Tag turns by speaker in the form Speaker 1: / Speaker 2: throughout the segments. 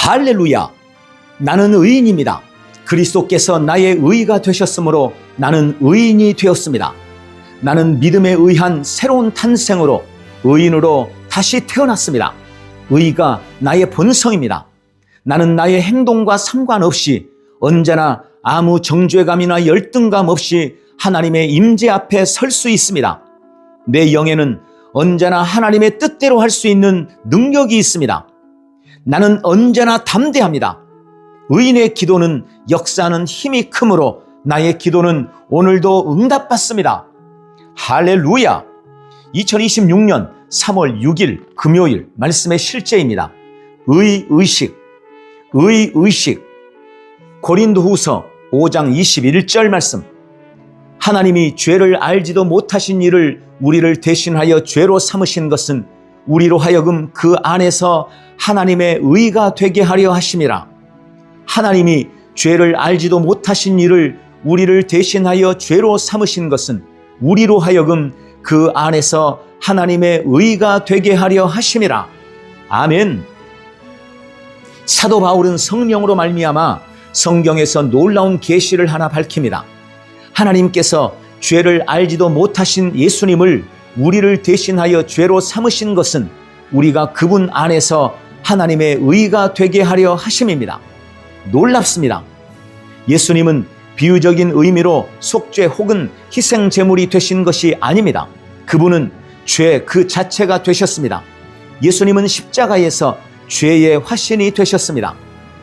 Speaker 1: 할렐루야! 나는 의인입니다. 그리스도께서 나의 의가 되셨으므로 나는 의인이 되었습니다. 나는 믿음에 의한 새로운 탄생으로 의인으로 다시 태어났습니다. 의가 나의 본성입니다. 나는 나의 행동과 상관없이 언제나 아무 정죄감이나 열등감 없이 하나님의 임재 앞에 설 수 있습니다. 내 영에는 언제나 하나님의 뜻대로 할 수 있는 능력이 있습니다. 나는 언제나 담대합니다. 의인의 기도는 역사하는 힘이 크므로 나의 기도는 오늘도 응답받습니다. 할렐루야! 2026년 3월 6일 금요일 말씀의 실제입니다. 의의식. 고린도후서 5장 21절 말씀. 하나님이 죄를 알지도 못하신 이를 우리를 대신하여 죄로 삼으신 것은 우리로 하여금 그 안에서 하나님의 의가 되게 하려 하심이라. 하나님이 죄를 알지도 못하신 이를 우리를 대신하여 죄로 삼으신 것은 우리로 하여금 그 안에서 하나님의 의가 되게 하려 하심이라. 아멘. 사도 바울은 성령으로 말미암아 성경에서 놀라운 계시를 하나 밝힙니다. 하나님께서 죄를 알지도 못하신 예수님을 우리를 대신하여 죄로 삼으신 것은 우리가 그분 안에서 하나님의 의가 되게 하려 하심입니다. 놀랍습니다. 예수님은 비유적인 의미로 속죄 혹은 희생 제물이 되신 것이 아닙니다. 그분은 죄 그 자체가 되셨습니다. 예수님은 십자가에서 죄의 화신이 되셨습니다.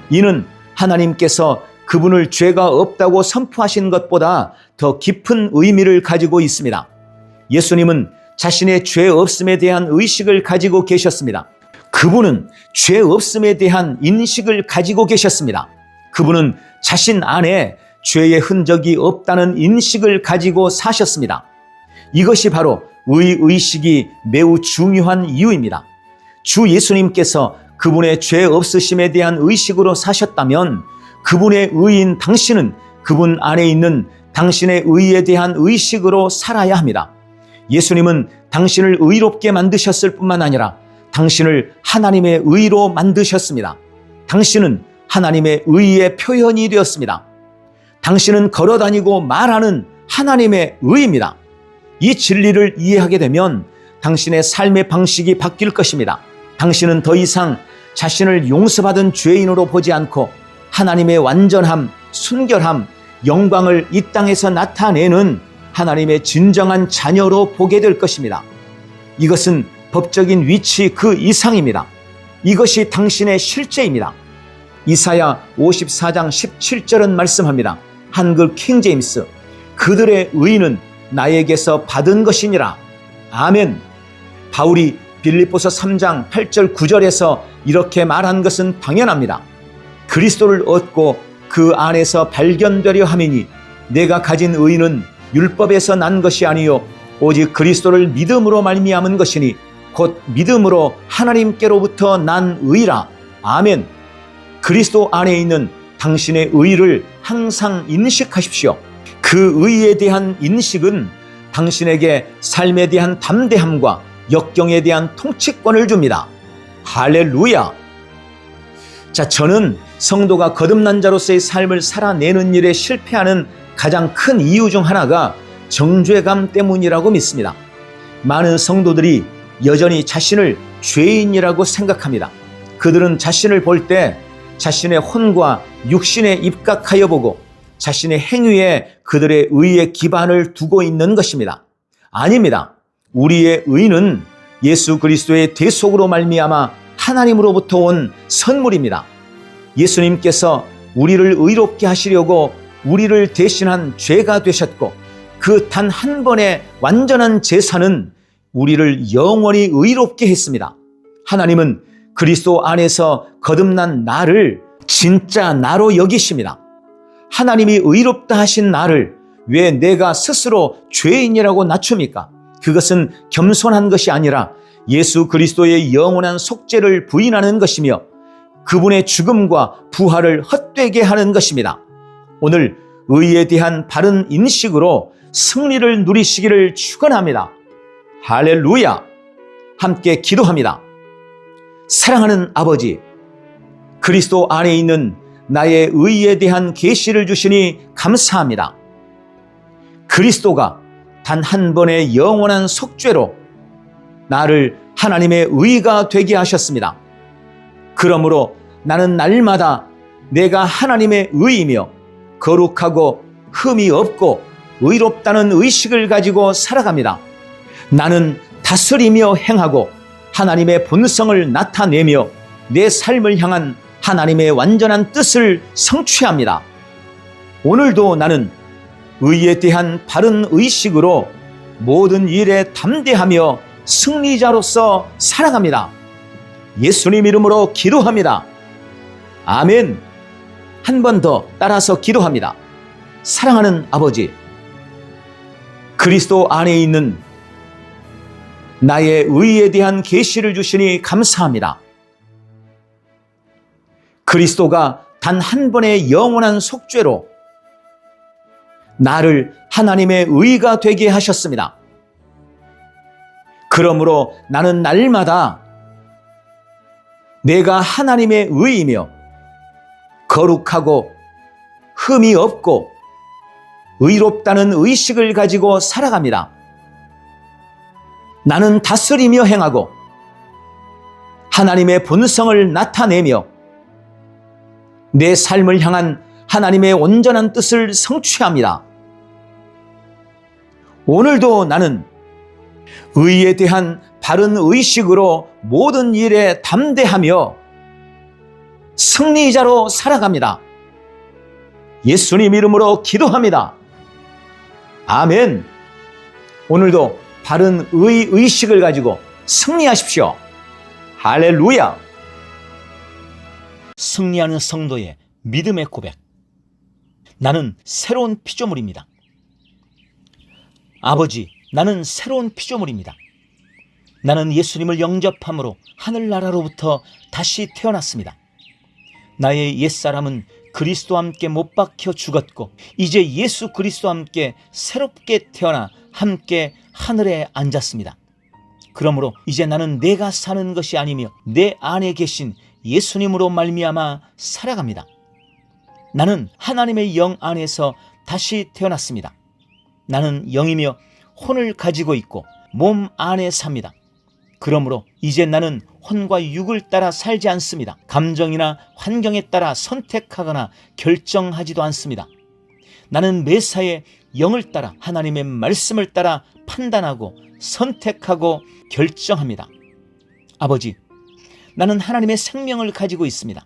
Speaker 1: 이는 하나님께서 그분을 죄가 없다고 선포하신 것보다 더 깊은 의미를 가지고 있습니다. 예수님은 자신의 죄 없음에 대한 의식을 가지고 계셨습니다. 그분은 죄 없음에 대한 인식을 가지고 계셨습니다. 그분은 자신 안에 죄의 흔적이 없다는 인식을 가지고 사셨습니다. 이것이 바로 의의식이 매우 중요한 이유입니다. 주 예수님께서 그분의 죄 없으심에 대한 의식으로 사셨다면 그분의 의인 당신은 그분 안에 있는 당신의 의에 대한 의식으로 살아야 합니다. 예수님은 당신을 의롭게 만드셨을 뿐만 아니라 당신을 하나님의 의로 만드셨습니다. 당신은 하나님의 의의 표현이 되었습니다. 당신은 걸어다니고 말하는 하나님의 의입니다. 이 진리를 이해하게 되면 당신의 삶의 방식이 바뀔 것입니다. 당신은 더 이상 자신을 용서받은 죄인으로 보지 않고 하나님의 완전함, 순결함, 영광을 이 땅에서 나타내는 하나님의 진정한 자녀로 보게 될 것입니다. 이것은 법적인 위치 그 이상입니다. 이것이 당신의 실제입니다. 이사야 54장 17절은 말씀합니다. 한글 킹제임스. 그들의 의는 나에게서 받은 것이니라. 아멘. 바울이 빌립보서 3장 8절 9절에서 이렇게 말한 것은 당연합니다. 그리스도를 얻고 그 안에서 발견되려 함이니 내가 가진 의는 율법에서 난 것이 아니요 오직 그리스도를 믿음으로 말미암은 것이니 곧 믿음으로 하나님께로부터 난 의라. 아멘. 그리스도 안에 있는 당신의 의를 항상 인식하십시오. 그 의에 대한 인식은 당신에게 삶에 대한 담대함과 역경에 대한 통치권을 줍니다. 할렐루야! 자, 저는 성도가 거듭난 자로서의 삶을 살아내는 일에 실패하는 가장 큰 이유 중 하나가 정죄감 때문이라고 믿습니다. 많은 성도들이 여전히 자신을 죄인이라고 생각합니다. 그들은 자신을 볼 때 자신의 혼과 육신에 입각하여 보고 자신의 행위에 그들의 의의 기반을 두고 있는 것입니다. 아닙니다. 우리의 의는 예수 그리스도의 대속으로 말미암아 하나님으로부터 온 선물입니다. 예수님께서 우리를 의롭게 하시려고 우리를 대신한 죄가 되셨고 그 단 한 번의 완전한 제사는 우리를 영원히 의롭게 했습니다. 하나님은 그리스도 안에서 거듭난 나를 진짜 나로 여기십니다. 하나님이 의롭다 하신 나를 왜 내가 스스로 죄인이라고 낮춥니까? 그것은 겸손한 것이 아니라 예수 그리스도의 영원한 속죄를 부인하는 것이며 그분의 죽음과 부활을 헛되게 하는 것입니다. 오늘 의에 대한 바른 인식으로 승리를 누리시기를 축원합니다. 할렐루야! 함께 기도합니다. 사랑하는 아버지, 그리스도 안에 있는 나의 의에 대한 계시를 주시니 감사합니다. 그리스도가 단 한 번의 영원한 속죄로 나를 하나님의 의가 되게 하셨습니다. 그러므로 나는 날마다 내가 하나님의 의이며 거룩하고 흠이 없고 의롭다는 의식을 가지고 살아갑니다. 나는 다스리며 행하고 하나님의 본성을 나타내며 내 삶을 향한 하나님의 완전한 뜻을 성취합니다. 오늘도 나는 의에 대한 바른 의식으로 모든 일에 담대하며 승리자로서 살아갑니다. 예수님 이름으로 기도합니다. 아멘. 한 번 더 따라서 기도합니다. 사랑하는 아버지, 그리스도 안에 있는 나의 의에 대한 계시를 주시니 감사합니다. 그리스도가 단 한 번의 영원한 속죄로 나를 하나님의 의가 되게 하셨습니다. 그러므로 나는 날마다 내가 하나님의 의이며 거룩하고 흠이 없고 의롭다는 의식을 가지고 살아갑니다. 나는 다스리며 행하고 하나님의 본성을 나타내며 내 삶을 향한 하나님의 온전한 뜻을 성취합니다. 오늘도 나는 의에 대한 바른 의식으로 모든 일에 담대하며 승리자로 살아갑니다. 예수님 이름으로 기도합니다. 아멘. 오늘도 바른 의식을 가지고 승리하십시오. 할렐루야.
Speaker 2: 승리하는 성도의 믿음의 고백. 나는 새로운 피조물입니다. 아버지, 나는 새로운 피조물입니다. 나는 예수님을 영접함으로 하늘나라로부터 다시 태어났습니다. 나의 옛사람은 그리스도와 함께 못 박혀 죽었고 이제 예수 그리스도와 함께 새롭게 태어나 함께 하늘에 앉았습니다. 그러므로 이제 나는 내가 사는 것이 아니며 내 안에 계신 예수님으로 말미암아 살아갑니다. 나는 하나님의 영 안에서 다시 태어났습니다. 나는 영이며 혼을 가지고 있고 몸 안에 삽니다. 그러므로 이제 나는 혼과 육을 따라 살지 않습니다. 감정이나 환경에 따라 선택하거나 결정하지도 않습니다. 나는 매사에 영을 따라 하나님의 말씀을 따라 판단하고 선택하고 결정합니다. 아버지, 나는 하나님의 생명을 가지고 있습니다.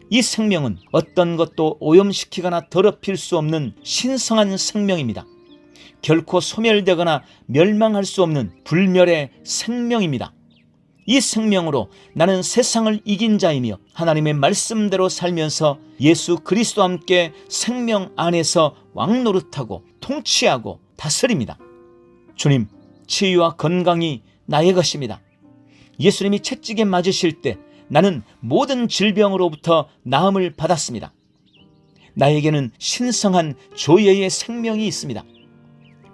Speaker 2: 이 생명은 어떤 것도 오염시키거나 더럽힐 수 없는 신성한 생명입니다. 결코 소멸되거나 멸망할 수 없는 불멸의 생명입니다. 이 생명으로 나는 세상을 이긴 자이며 하나님의 말씀대로 살면서 예수 그리스도와 함께 생명 안에서 왕노릇하고 통치하고 다스립니다. 주님, 치유와 건강이 나의 것입니다. 예수님이 채찍에 맞으실 때 나는 모든 질병으로부터 나음을 받았습니다. 나에게는 신성한 조예의 생명이 있습니다.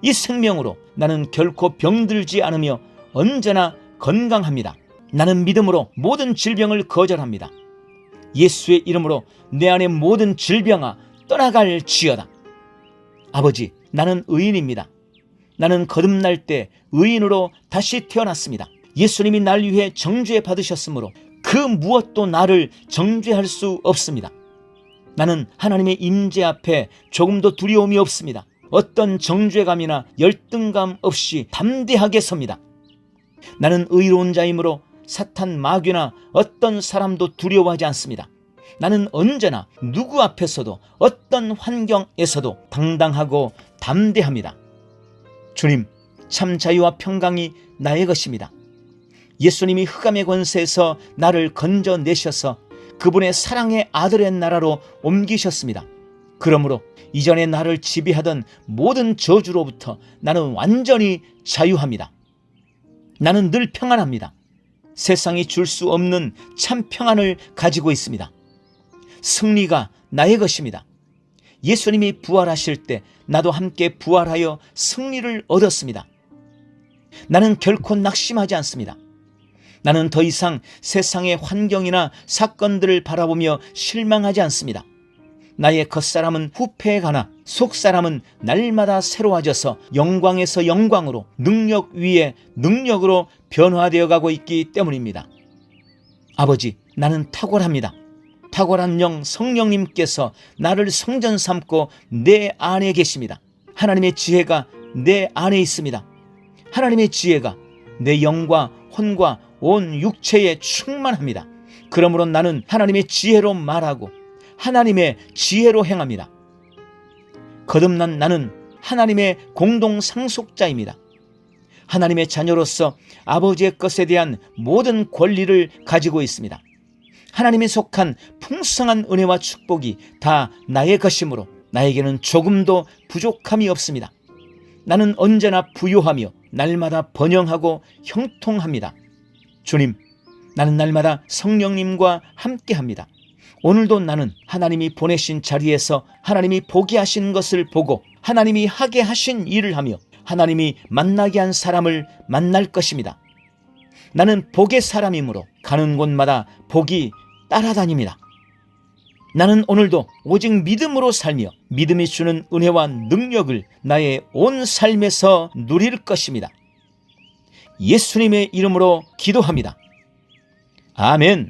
Speaker 2: 이 생명으로 나는 결코 병들지 않으며 언제나 건강합니다. 나는 믿음으로 모든 질병을 거절합니다. 예수의 이름으로 내 안의 모든 질병아 떠나갈지어다. 아버지, 나는 의인입니다. 나는 거듭날 때 의인으로 다시 태어났습니다. 예수님이 날 위해 정죄 받으셨으므로 그 무엇도 나를 정죄할 수 없습니다. 나는 하나님의 임재 앞에 조금도 두려움이 없습니다. 어떤 정죄감이나 열등감 없이 담대하게 섭니다. 나는 의로운 자이므로 사탄 마귀나 어떤 사람도 두려워하지 않습니다. 나는 언제나 누구 앞에서도 어떤 환경에서도 당당하고 담대합니다. 주님, 참 자유와 평강이 나의 것입니다. 예수님이 흑암의 권세에서 나를 건져내셔서 그분의 사랑의 아들의 나라로 옮기셨습니다. 그러므로 이전에 나를 지배하던 모든 저주로부터 나는 완전히 자유합니다. 나는 늘 평안합니다. 세상이 줄 수 없는 참 평안을 가지고 있습니다. 승리가 나의 것입니다. 예수님이 부활하실 때 나도 함께 부활하여 승리를 얻었습니다. 나는 결코 낙심하지 않습니다. 나는 더 이상 세상의 환경이나 사건들을 바라보며 실망하지 않습니다. 나의 겉사람은 후패에 가나 속사람은 날마다 새로워져서 영광에서 영광으로 능력 위에 능력으로 변화되어 가고 있기 때문입니다. 아버지, 나는 탁월합니다. 탁월한 영 성령님께서 나를 성전 삼고 내 안에 계십니다. 하나님의 지혜가 내 안에 있습니다. 하나님의 지혜가 내 영과 혼과 온 육체에 충만합니다. 그러므로 나는 하나님의 지혜로 말하고 하나님의 지혜로 행합니다. 거듭난 나는 하나님의 공동 상속자입니다. 하나님의 자녀로서 아버지의 것에 대한 모든 권리를 가지고 있습니다. 하나님이 속한 풍성한 은혜와 축복이 다 나의 것이므로 나에게는 조금도 부족함이 없습니다. 나는 언제나 부요하며 날마다 번영하고 형통합니다. 주님, 나는 날마다 성령님과 함께합니다. 오늘도 나는 하나님이 보내신 자리에서 하나님이 보게 하신 것을 보고 하나님이 하게 하신 일을 하며 하나님이 만나게 한 사람을 만날 것입니다. 나는 복의 사람이므로 가는 곳마다 복이 따라다닙니다. 나는 오늘도 오직 믿음으로 살며 믿음이 주는 은혜와 능력을 나의 온 삶에서 누릴 것입니다. 예수님의 이름으로 기도합니다. 아멘.